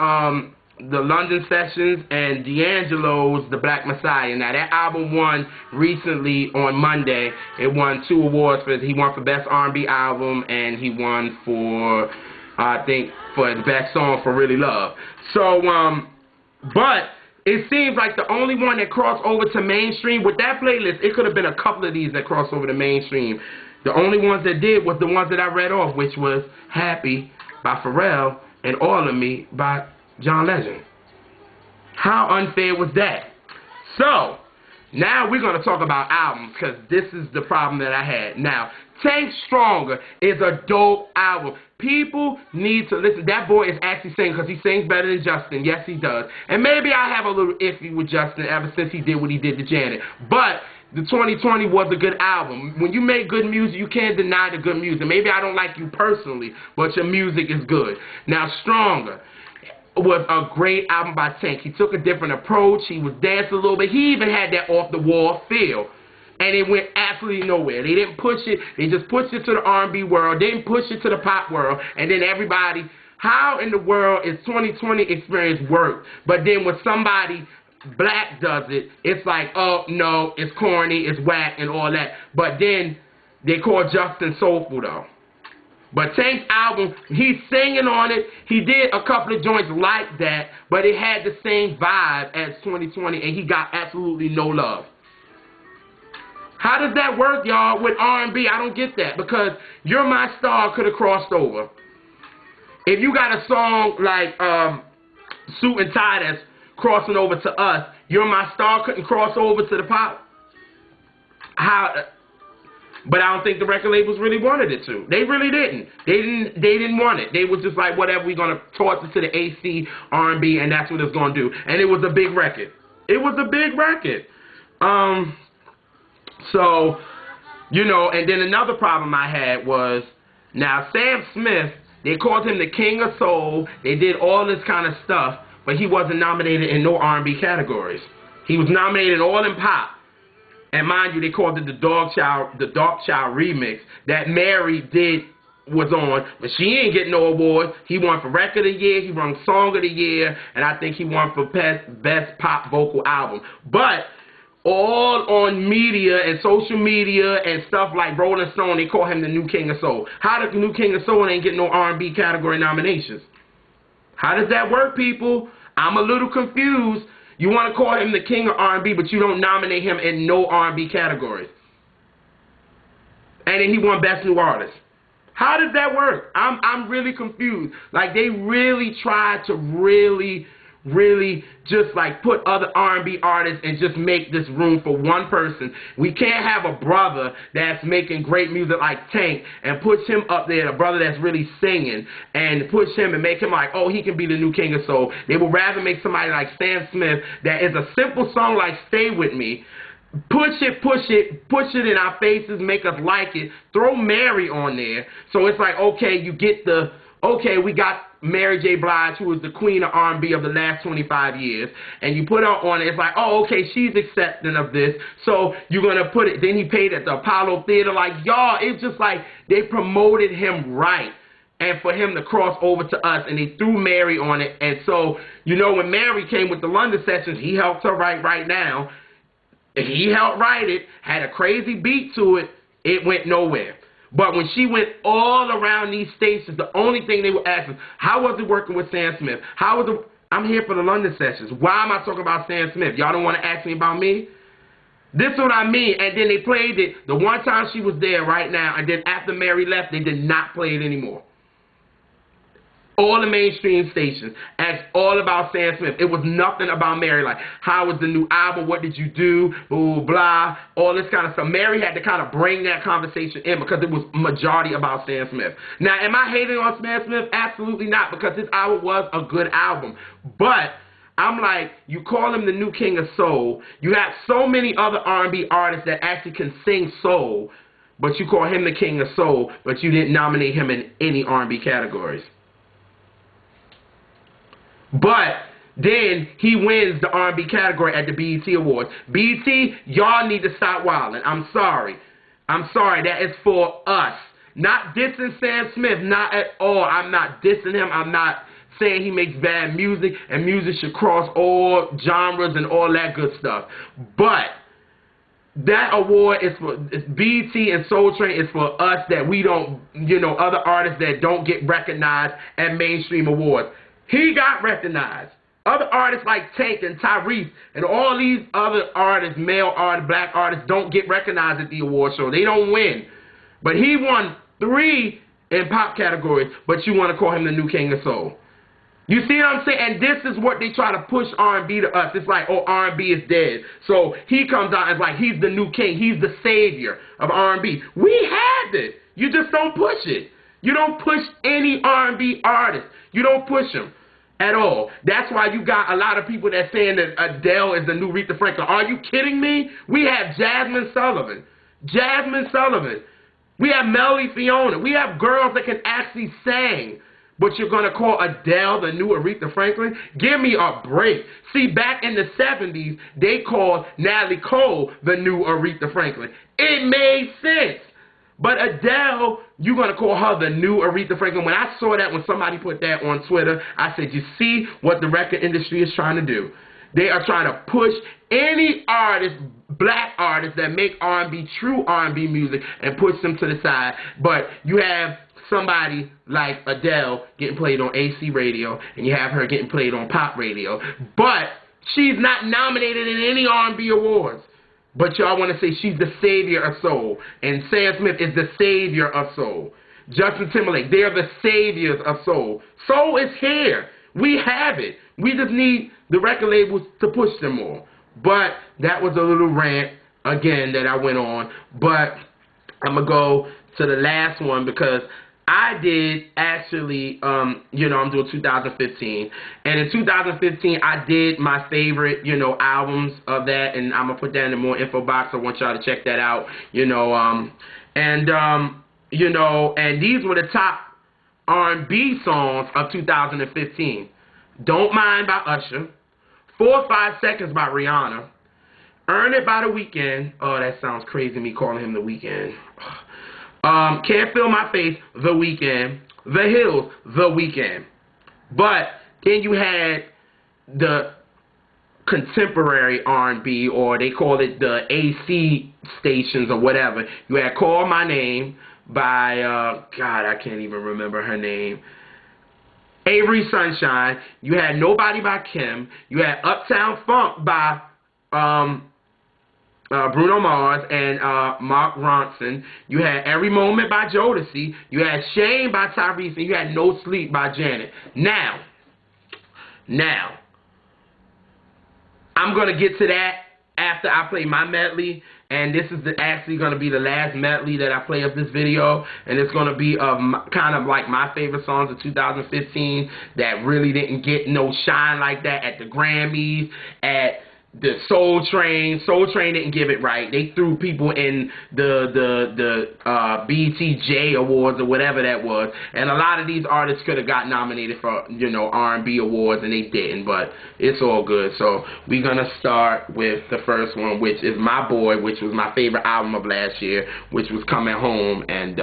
The London Sessions, and D'Angelo's The Black Messiah. Now that album won recently on Monday. It won 2 awards. He won for Best R&B Album, and he won for, I think, for the Best Song for Really Love. So, but it seems like the only one that crossed over to mainstream, with that playlist, it could have been a couple of these that crossed over to mainstream. The only ones that did was the ones that I read off, which was Happy by Pharrell and All of Me by John Legend. How unfair was that? So, now we're going to talk about albums, because this is the problem that I had. Now, Tank Stronger is a dope album. People need to listen. That boy is actually singing, because he sings better than Justin. Yes, he does. And maybe I have a little iffy with Justin ever since he did what he did to Janet. But the 2020 was a good album. When you make good music, you can't deny the good music. Maybe I don't like you personally, but your music is good. Now, Stronger was a great album by Tank. He took a different approach. He was dancing a little bit. He even had that off-the-wall feel. And it went absolutely nowhere. They didn't push it. They just pushed it to the R&B world. They didn't push it to the pop world. And then everybody, how in the world is 2020 experience work? But then when somebody black does it, it's like, oh, no, it's corny, it's whack, and all that. But then they call Justin soulful, though. But Tank's album, he's singing on it. He did a couple of joints like that, but it had the same vibe as 2020, and he got absolutely no love. How does that work, y'all, with R&B? I don't get that, because You're My Star could have crossed over. If you got a song like Suit and Tie that's crossing over to us, You're My Star couldn't cross over to the pop. How? But I don't think the record labels really wanted it to. They really didn't. They didn't want it. They was just like, whatever, we're going to toss it to the AC R&B, and that's what it's going to do. And it was a big record. It was a big record. So, you know, and then another problem I had was, now Sam Smith, they called him the King of Soul. They did all this kind of stuff, but he wasn't nominated in no R&B categories. He was nominated all in pop. And mind you, they called it the Dog Child remix that Mary was on, but she ain't getting no awards. He won for Record of the Year, he won Song of the Year, and I think he won for Best Pop Vocal Album. But all on media and social media and stuff like Rolling Stone, they call him the new King of Soul. How does the new King of Soul ain't get no R&B category nominations? How does that work, people? I'm a little confused. You want to call him the king of R&B, but you don't nominate him in no R&B categories. And then he won Best New Artist. How does that work? I'm really confused. Like, they really tried to really really just like put other R&B artists and just make this room for one person. We can't have a brother that's making great music like Tank and push him up there, a brother that's really singing, and push him and make him like, oh, he can be the new king of soul. They would rather make somebody like Sam Smith that is a simple song like Stay With Me, push it in our faces, make us like it, throw Mary on there. So it's like, okay, you get the, okay, we got Mary J. Blige, who is the queen of R&B of the last 25 years, and you put her on it, it's like, oh, okay, she's accepting of this, so you're going to put it, then he paid at the Apollo Theater, like, y'all, it's just like, they promoted him right, and for him to cross over to us, and they threw Mary on it, and so, you know, when Mary came with the London sessions, he helped her write Right Now, he helped write it, had a crazy beat to it, it went nowhere. But when she went all around these stations, the only thing they were asking, how was it working with Sam Smith? How was it? I'm here for the London sessions. Why am I talking about Sam Smith? Y'all don't want to ask me about me? This is what I mean. And then they played it the one time she was there Right Now, and then after Mary left, they did not play it anymore. All the mainstream stations asked all about Sam Smith. It was nothing about Mary, like, how was the new album, what did you do, blah, blah, all this kind of stuff. Mary had to kind of bring that conversation in because it was majority about Sam Smith. Now, am I hating on Sam Smith? Absolutely not, because this album was a good album. But I'm like, you call him the new king of soul. You have so many other R&B artists that actually can sing soul, but you call him the king of soul, but you didn't nominate him in any R&B categories. But then he wins the R&B category at the BET Awards. BET, y'all need to stop wilding. I'm sorry. I'm sorry. That is for us. Not dissing Sam Smith. Not at all. I'm not dissing him. I'm not saying he makes bad music and music should cross all genres and all that good stuff. But that award is for BET and Soul Train is for us that we don't, you know, other artists that don't get recognized at mainstream awards. He got recognized. Other artists like Tank and Tyrese and all these other artists, male artists, black artists, don't get recognized at the award show. They don't win. But he won 3 in pop categories, but you want to call him the new king of soul. You see what I'm saying? And this is what they try to push R&B to us. It's like, oh, R&B is dead. So he comes out and it's like, he's the new king. He's the savior of R&B. We have it. You just don't push it. You don't push any R&B artist. You don't push them at all. That's why you got a lot of people that saying that Adele is the new Aretha Franklin. Are you kidding me? We have Jasmine Sullivan. Jasmine Sullivan. We have Melly Fiona. We have girls that can actually sing. But you're going to call Adele the new Aretha Franklin? Give me a break. See, back in the 70s, they called Natalie Cole the new Aretha Franklin. It made sense. But Adele, you're going to call her the new Aretha Franklin. When I saw that, when somebody put that on Twitter, I said, you see what the record industry is trying to do. They are trying to push any artist, black artists that make R&B, true R&B music, and push them to the side. But you have somebody like Adele getting played on AC radio, and you have her getting played on pop radio. But she's not nominated in any R&B awards. But y'all want to say she's the savior of soul. And Sam Smith is the savior of soul. Justin Timberlake, they're the saviors of soul. Soul is here. We have it. We just need the record labels to push them more. But that was a little rant, again, that I went on. But I'm going to go to the last one because I did actually, you know, I'm doing 2015. And in 2015, I did my favorite, you know, albums of that. And I'm going to put that in the more info box. I want y'all to check that out, you know. You know, and these were the top R&B songs of 2015. Don't Mind by Usher. 4 or 5 Seconds by Rihanna. Earn It by The Weeknd. Oh, that sounds crazy, me calling him The Weeknd. Can't Feel My Face, The Weeknd. The Hills, The Weeknd. But then you had the contemporary R&B, or they call it the AC stations or whatever. You had Call My Name by, God, I can't even remember her name. Avery Sunshine. You had Nobody by Kim. You had Uptown Funk by Bruno Mars and Mark Ronson. You had Every Moment by Jodeci. You had Shame by Tyrese. And you had No Sleep by Janet. Now, I'm going to get to that after I play my medley, and this is actually going to be the last medley that I play of this video, and it's going to be kind of like my favorite songs of 2015 that really didn't get no shine like that at the Grammys, at the Soul Train. Soul Train didn't give it right. They threw people in the BET Awards or whatever that was, and a lot of these artists could have got nominated for, you know, R&B awards, and they didn't, but it's all good. So we're gonna start with the first one, which is My Boy, which was my favorite album of last year, which was Coming Home, and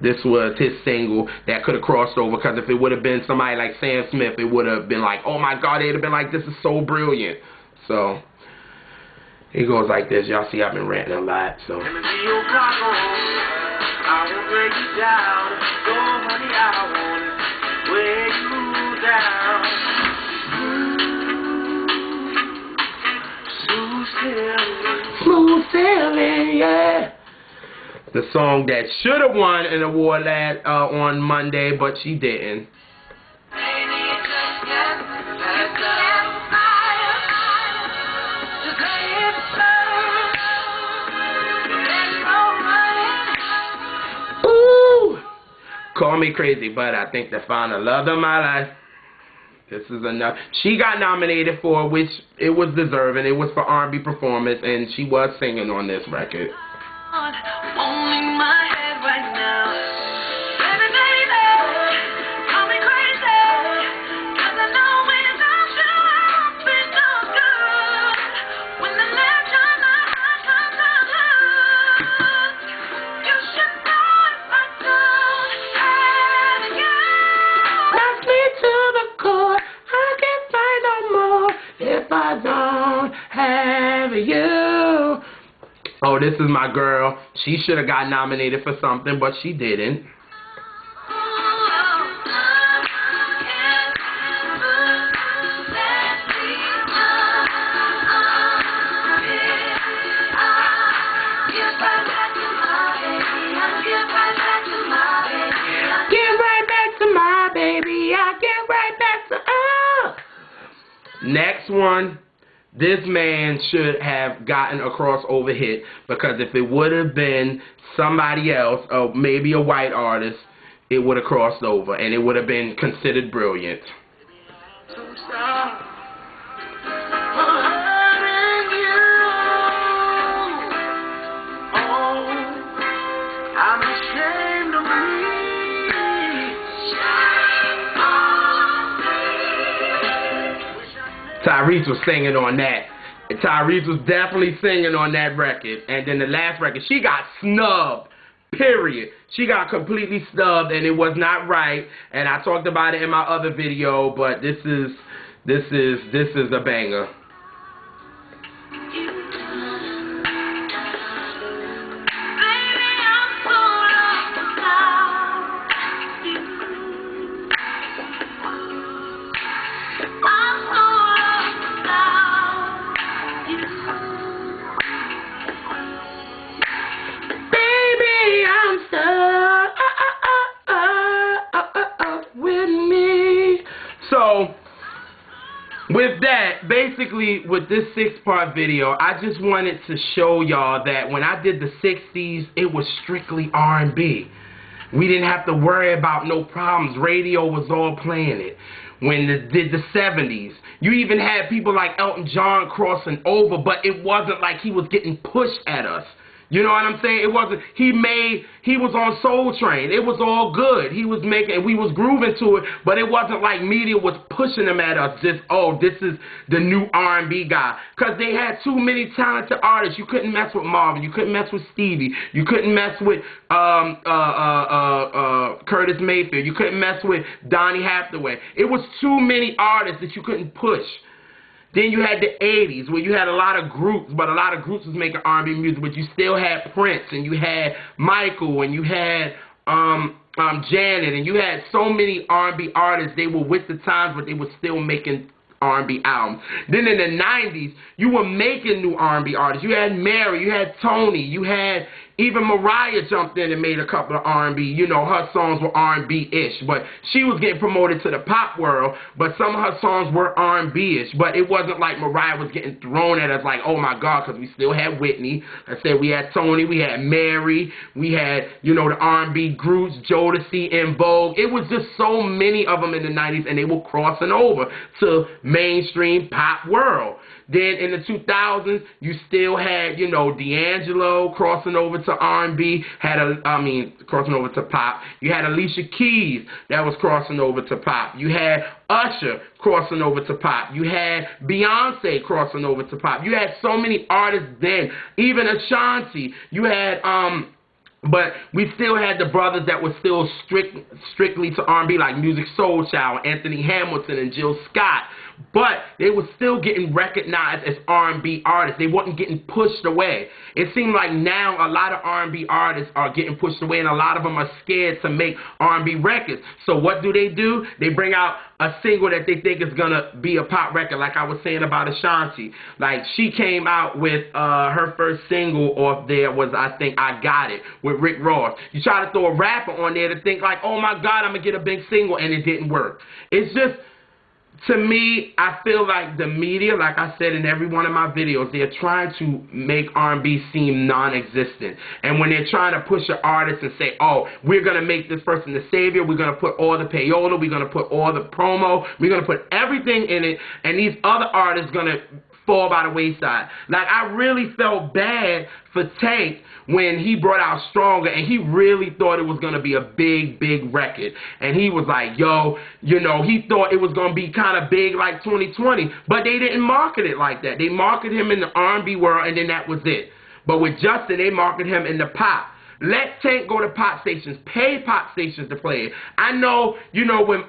this was his single that could have crossed over, because if it would have been somebody like Sam Smith, it would have been like, oh my God, they'd have been like, this is so brilliant. So it goes like this. Y'all see I've been ranting a lot, so. Smooth sailing, yeah. The song that should have won an award on Monday, but she didn't. Call me crazy, but I think I found the love of my life. This is enough. She got nominated for, which it was deserving. It was for R&B performance, and she was singing on this record. I don't have you. Oh, this is my girl. She should have got nominated for something, but she didn't. Get right back to my baby. I get right back to Next one, this man should have gotten a crossover hit, because if it would have been somebody else, or maybe a white artist, it would have crossed over, and it would have been considered brilliant. Tyrese was singing on that. Tyrese was definitely singing on that record. And then the last record, she got snubbed. Period. She got completely snubbed, and it was not right. And I talked about it in my other video, but this is a banger. So, with that, basically, with this 6-part video, I just wanted to show y'all that when I did the 60s, it was strictly R&B. We didn't have to worry about no problems. Radio was all playing it. When did the 70s, you even had people like Elton John crossing over, but it wasn't like he was getting pushed at us. You know what I'm saying? It wasn't, he was on Soul Train. It was all good. He was making, we was grooving to it, but it wasn't like media was pushing him at us, just, oh, this is the new R&B guy. Because they had too many talented artists. You couldn't mess with Marvin. You couldn't mess with Stevie. You couldn't mess with Curtis Mayfield. You couldn't mess with Donny Hathaway. It was too many artists that you couldn't push. Then you had the 80s, where you had a lot of groups, but a lot of groups was making R&B music, but you still had Prince, and you had Michael, and you had Janet, and you had so many R&B artists. They were with the times, but they were still making R&B albums. Then in the 90s, you were making new R&B artists. You had Mary, you had Tony, you had Even Mariah jumped in and made a couple of R&B. You know, her songs were R&B-ish, but she was getting promoted to the pop world, but some of her songs were R&B-ish, but it wasn't like Mariah was getting thrown at us like, oh my God, because we still had Whitney. I said we had Tony, we had Mary, we had, you know, the R&B groups, Jodeci, En Vogue. It was just so many of them in the 90s, and they were crossing over to mainstream pop world. Then in the 2000s, you still had, you know, D'Angelo crossing over to R&B, crossing over to pop. You had Alicia Keys that was crossing over to pop. You had Usher crossing over to pop. You had Beyonce crossing over to pop. You had so many artists then. Even Ashanti. You had, but we still had the brothers that were still strictly to R&B, like Music Soul Child, Anthony Hamilton, and Jill Scott. But they were still getting recognized as R&B artists. They weren't getting pushed away. It seemed like now a lot of R&B artists are getting pushed away, and a lot of them are scared to make R&B records. So what do? They bring out a single that they think is going to be a pop record, like I was saying about Ashanti. Like, she came out with her first single off there was, I think, I Got It, with Rick Ross. You try to throw a rapper on there to think like, oh my God, I'm going to get a big single, and it didn't work. It's just, to me, I feel like the media, like I said in every one of my videos, they're trying to make R&B seem non-existent. And when they're trying to push an artist and say, oh, we're going to make this person the savior, we're going to put all the payola, we're going to put all the promo, we're going to put everything in it, and these other artists going to fall by the wayside. Like, I really felt bad for Tank when he brought out Stronger, and he really thought it was going to be a big, big record. And he was like, yo, you know, he thought it was going to be kind of big like 2020, but they didn't market it like that. They marketed him in the R&B world, and then that was it. But with Justin, they marketed him in the pop. Let Tank go to pop stations. Pay pop stations to play it. I know, you know, when,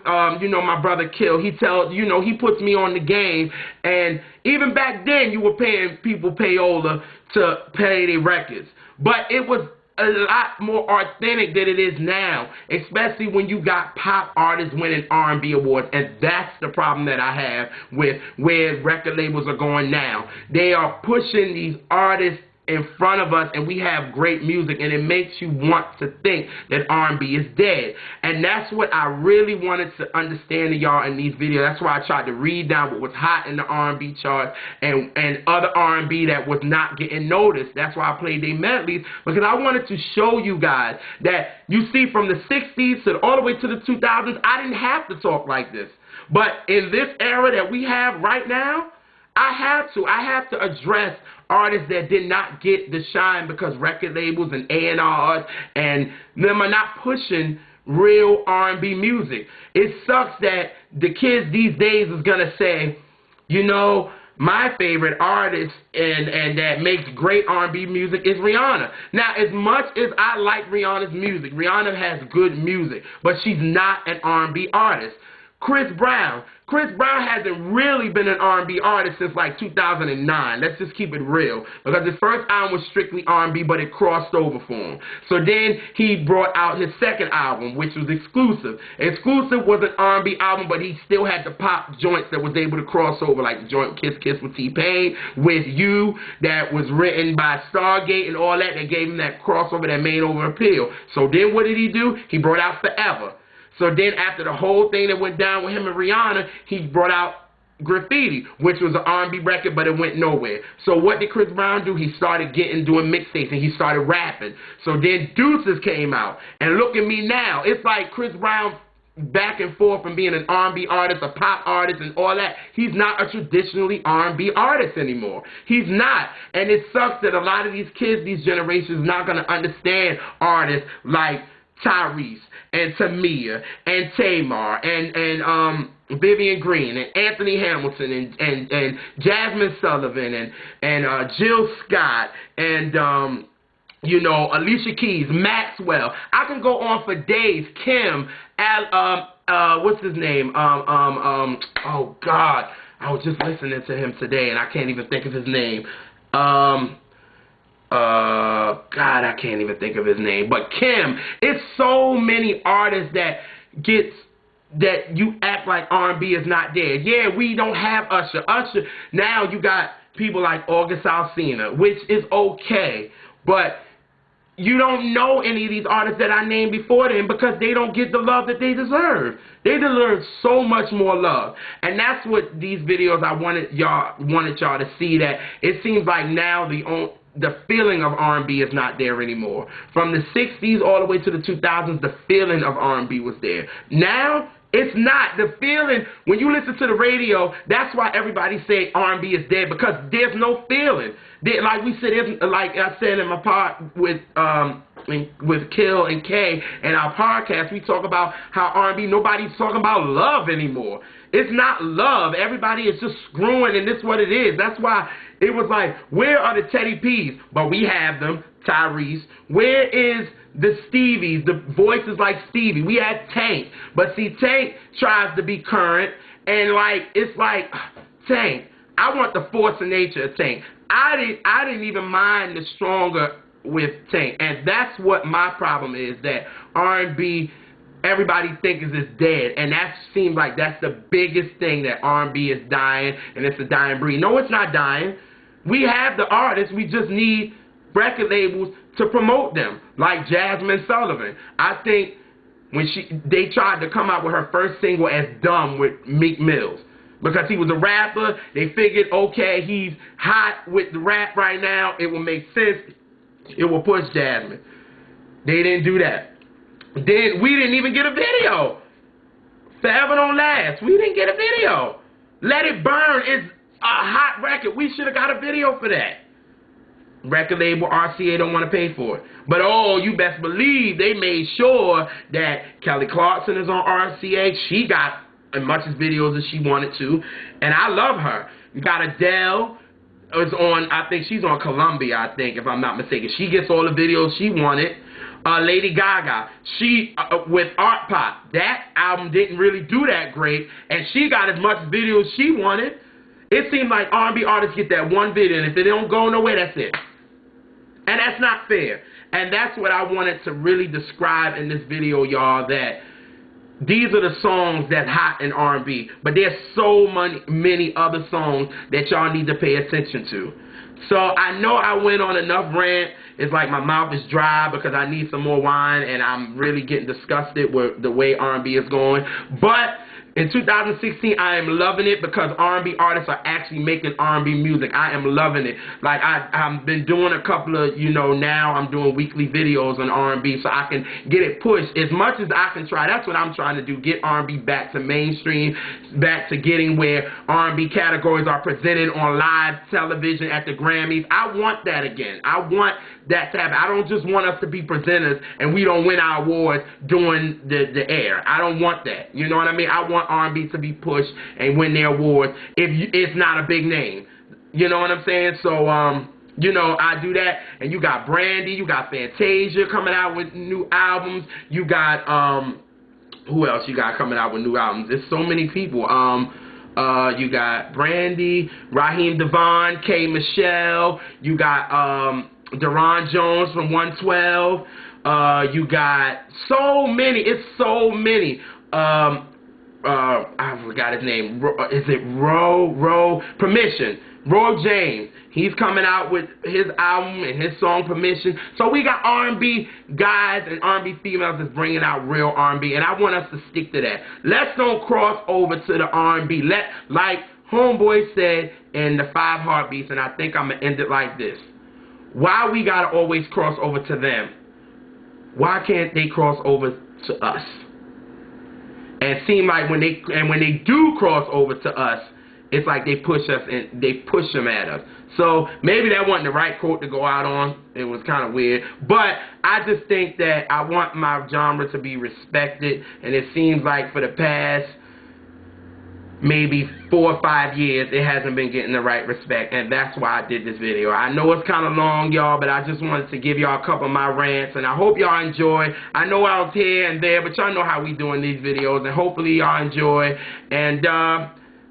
you know, my brother Kill, he puts me on the game, and even back then, you were paying people payola to play their records. But it was a lot more authentic than it is now, especially when you got pop artists winning R&B awards, and that's the problem that I have with where record labels are going now. They are pushing these artists in front of us, and we have great music, and it makes you want to think that R&B is dead. And that's what I really wanted to understand to y'all in these videos. That's why I tried to read down what was hot in the R&B charts and other R&B that was not getting noticed. That's why I played their medleys, because I wanted to show you guys that, you see, from the 60s to all the way to the 2000s, I didn't have to talk like this. But in this era that we have right now, I have to address artists that did not get the shine because record labels and A&Rs and them are not pushing real R&B music. It sucks that the kids these days is going to say, you know, my favorite artist and that makes great R&B music is Rihanna. Now, as much as I like Rihanna's music, Rihanna has good music, but she's not an R&B artist. Chris Brown hasn't really been an R&B artist since like 2009. Let's just keep it real. Because his first album was strictly R&B, but it crossed over for him. So then he brought out his second album, which was Exclusive. Exclusive was an R&B album, but he still had the pop joints that was able to cross over, like the joint Kiss Kiss with T-Pain, With You, that was written by Stargate and all that gave him that crossover that made over appeal. So then what did he do? He brought out Forever. So then after the whole thing that went down with him and Rihanna, he brought out Graffiti, which was an R&B record, but it went nowhere. So what did Chris Brown do? He started doing mixtapes, and he started rapping. So then Deuces came out. And look at me now. It's like Chris Brown back and forth from being an R&B artist, a pop artist, and all that. He's not a traditionally R&B artist anymore. He's not. And it sucks that a lot of these kids, these generations, not going to understand artists like Tyrese and Tamia and Tamar and Vivian Green and Anthony Hamilton and Jasmine Sullivan and Jill Scott and you know, Alicia Keys, Maxwell. I can go on for days. Kim, what's his name? Oh God, I was just listening to him today and I can't even think of his name. God, I can't even think of his name. But Kim, it's so many artists that you act like R&B is not dead. Yeah, we don't have Usher. Now you got people like August Alsina, which is okay. But you don't know any of these artists that I named before them because they don't get the love that they deserve. They deserve so much more love. And that's what these videos I wanted y'all to see, that it seems like now the feeling of R&B is not there anymore. From the 60s all the way to the 2000s, the feeling of R&B was there. Now, it's not. The feeling, when you listen to the radio, that's why everybody say R&B is dead, because there's no feeling. Like we said, like I said in my part with Kill and Kay and our podcast, we talk about how R&B, nobody's talking about love anymore. It's not love. Everybody is just screwing, and this is what it is. That's why it was like, where are the Teddy P's? But we have them, Tyrese. Where is the Stevies, the voices like Stevie? We had Tank. But see, Tank tries to be current, and like, it's like, Tank, I want the force of nature of Tank. I didn't even mind the stronger with Tank. And that's what my problem is, that R&B, everybody thinks is dead, and that seems like that's the biggest thing, that R&B is dying, and it's a dying breed. No, it's not dying. We have the artists, we just need record labels to promote them, like Jasmine Sullivan. I think when they tried to come out with her first single as Dumb with Meek Mills, because he was a rapper, they figured, okay, he's hot with the rap right now, it will make sense, it will push Jasmine. They didn't do that. Then we didn't even get a video. Forever Don't Last, we didn't get a video. Let It Burn is a hot record. We should have got a video for that. Record label RCA don't want to pay for it. But oh, you best believe they made sure that Kelly Clarkson is on RCA. She got as much as videos as she wanted to, and I love her. You got Adele is on, I think she's on Columbia, I think, if I'm not mistaken. She gets all the videos she wanted. Lady Gaga, she with Art Pop, that album didn't really do that great, and she got as much video as she wanted. It seemed like R&B artists get that one video, and if they don't go nowhere, that's it. And that's not fair. And that's what I wanted to really describe in this video, y'all, that these are the songs that's hot in R&B, but there's so many other songs that y'all need to pay attention to. So I know I went on enough rant. It's like my mouth is dry because I need some more wine, and I'm really getting disgusted with the way R&B is going. But in 2016, I am loving it because R&B artists are actually making R&B music. I am loving it. Like, I've been doing a couple of, now I'm doing weekly videos on R&B so I can get it pushed as much as I can try. That's what I'm trying to do, get R&B back to mainstream, back to getting where R&B categories are presented on live television at the Grammys. I want that again. I want that to happen. I don't just want us to be presenters and we don't win our awards during the air. I don't want that. You know what I mean? I want R&B to be pushed and win their awards if it's not a big name. You know what I'm saying? So, I do that. And you got Brandy, you got Fantasia coming out with new albums. You got, who else you got coming out with new albums? There's so many people. You got Brandy, Raheem Devon, K. Michelle. You got Deron Jones from 112. You got so many. It's so many. I forgot his name. Is it Permission? Roy James. He's coming out with his album and his song Permission. So we got R&B guys and R&B females that's bringing out real R&B, and I want us to stick to that. Let's don't cross over to the R&B. Like Homeboy said in the 5 Heartbeats, and I think I'm going to end it like this. Why we got to always cross over to them? Why can't they cross over to us? And it seems like when they do cross over to us, it's like they push us and they push them at us. So maybe that wasn't the right quote to go out on. It was kind of weird. But I just think that I want my genre to be respected. And it seems like for the past maybe 4 or 5 years, it hasn't been getting the right respect. And that's why I did this video. I know it's kind of long, y'all, but I just wanted to give y'all a couple of my rants. And I hope y'all enjoy. I know I was here and there, but y'all know how we doing these videos. And hopefully y'all enjoy. And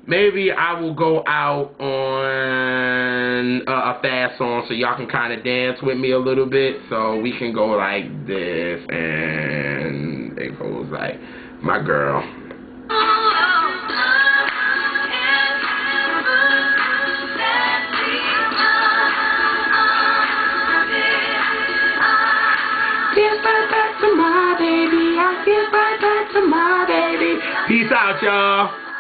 maybe I will go out on a fast song so y'all can kind of dance with me a little bit. So we can go like this, and it goes like, my girl. y'all.